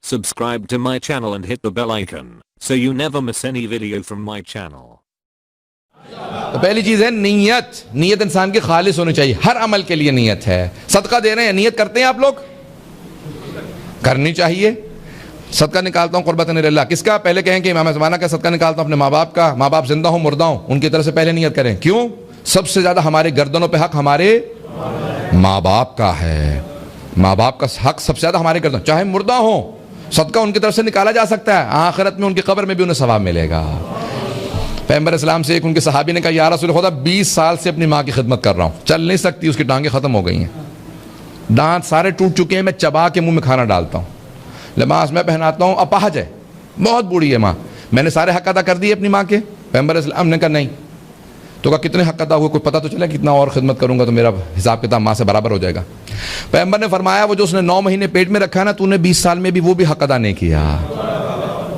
Subscribe to my channel and hit the bell icon so you never miss any video from my channel. تو پہلی چیز ہے نیت انسان کی خالص ہونی چاہیے. ہر عمل کے لیے نیت ہے. صدقہ دے رہے ہیں, نیت کرتے ہیں آپ لوگ؟ کرنی چاہیے. صدقہ نکالتا ہوں قربتاً اللہ, کس کا؟ پہلے کہیں کہ امام زمانہ کا صدقہ نکالتا ہوں اپنے ماں باپ کا. ماں باپ زندہ ہوں مردہ ہوں, ان کی طرف سے پہلے نیت کریں. کیوں؟ سب سے زیادہ ہمارے گردنوں پہ حق ہمارے ماں باپ کا ہے. ماں باپ کا حق سب سے زیادہ ہمارے گردنوں, چاہے مردہ ہوں صدقہ ان کی طرف سے نکالا جا سکتا ہے. آخرت میں ان کی قبر میں بھی انہیں ثواب ملے گا. پیغمبر اسلام سے ایک ان کے صحابی نے کہا, یا رسول خدا 20 سال سے اپنی ماں کی خدمت کر رہا ہوں, چل نہیں سکتی, اس کی ٹانگیں ختم ہو گئی ہیں, دانت سارے ٹوٹ چکے ہیں, میں چبا کے منہ میں کھانا ڈالتا ہوں, لباس میں پہناتا ہوں, اپاہج ہے, بہت بوڑھی ہے ماں, میں نے سارے حق ادا کر دیے اپنی ماں کے؟ پیغمبر اسلام نے کہا نہیں. تو کہا کتنے حق ادا ہوئے, کوئی پتہ تو چلے, کتنا اور خدمت کروں گا تو میرا حساب کتاب ماں سے برابر ہو جائے گا. پیغمبر نے فرمایا, وہ جو اس نے 9 مہینے پیٹ میں رکھا نا, تو نے 20 سال میں بھی وہ بھی حق ادا نہیں کیا.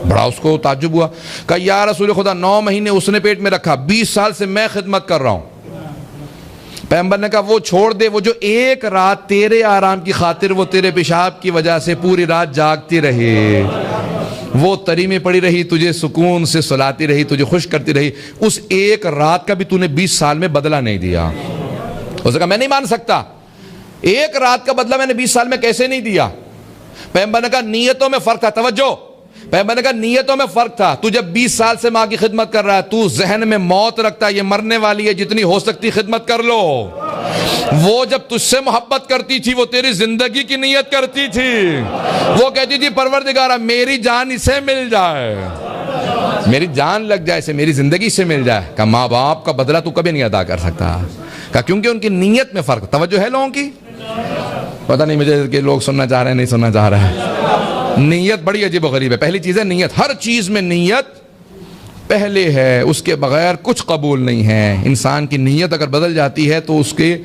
بڑا اس کو تعجب ہوا. کہا یا رسول خدا 9 مہینے اس نے پیٹ میں رکھا, 20 سال سے میں خدمت کر رہا ہوں. پیغمبر نے کہا وہ چھوڑ دے, وہ جو ایک رات تیرے آرام کی خاطر وہ تیرے پیشاب کی وجہ سے پوری رات جاگتی رہی, وہ تری میں پڑی رہی, تجھے سکون سے سلاتی رہی, تجھے خوش کرتی رہی, اس ایک رات کا بھی تو نے 20 سال میں بدلہ نہیں دیا. اس نے کہا میں نہیں مان سکتا, ایک رات کا بدلہ میں نے 20 سال میں کیسے نہیں دیا؟ پیغمبر نے کہا نیتوں میں فرق تھا. توجہ, پیغمبر نے کہا نیتوں میں فرق تھا. تو جب 20 سال سے ماں کی خدمت کر رہا ہے, تو ذہن میں موت رکھتا ہے, یہ مرنے والی ہے, جتنی ہو سکتی خدمت کر لو. وہ جب تجھ سے محبت کرتی تھی, وہ تیری زندگی کی نیت کرتی تھی, وہ کہتی تھی پروردگارہ میری جان اسے مل جائے, میری جان لگ جائے اسے, میری زندگی سے مل جائے. کہا ماں باپ کا بدلہ تو کبھی نہیں ادا کر سکتا. کہا کیونکہ ان کی نیت میں فرق. توجہ ہے لوگوں کی؟ پتہ نہیں مجھے کہ لوگ سننا چاہ رہے ہیں نہیں سننا چاہ رہے ہیں. نیت بڑی عجیب و غریب ہے. پہلی چیز ہے نیت. ہر چیز میں نیت پہلے ہے, اس کے بغیر کچھ قبول نہیں ہے. انسان کی نیت اگر بدل جاتی ہے تو اس کے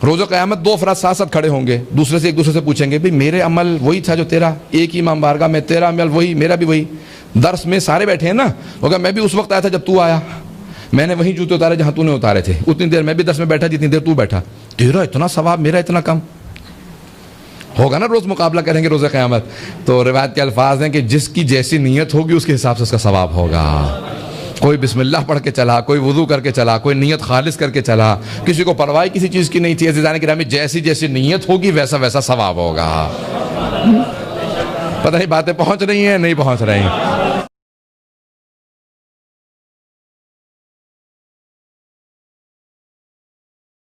روز قیامت 2 افراد ساتھ ساتھ کھڑے ہوں گے, ایک دوسرے سے پوچھیں گے, بھئی میرے عمل وہی تھا جو تیرا, ایک ہی امام بارگاہ میں, تیرا عمل وہی, میرا بھی وہی. درس میں سارے بیٹھے ہیں نا, وہ کہا میں بھی اس وقت آیا تھا جب تو آیا, میں نے وہیں جوتے اتارے جہاں تو نے اتارے تھے, اتنی دیر میں بھی درس میں بیٹھا جتنی دیر تو بیٹھا, تیرا اتنا ثواب میرا اتنا کم. ہوگا نا روز مقابلہ کریں گے روز قیامت. تو روایت کے الفاظ ہیں کہ جس کی جیسی نیت ہوگی اس کے حساب سے اس کا ثواب ہوگا. کوئی بسم اللہ پڑھ کے چلا, کوئی وضو کر کے چلا, کوئی نیت خالص کر کے چلا, کسی کو پرواہ کسی چیز کی نہیں تھی. عزیزان کرام, جیسی جیسی نیت ہوگی ویسا ویسا ثواب ہوگا. پتہ نہیں باتیں پہنچ رہی ہیں نہیں پہنچ رہی ہیں؟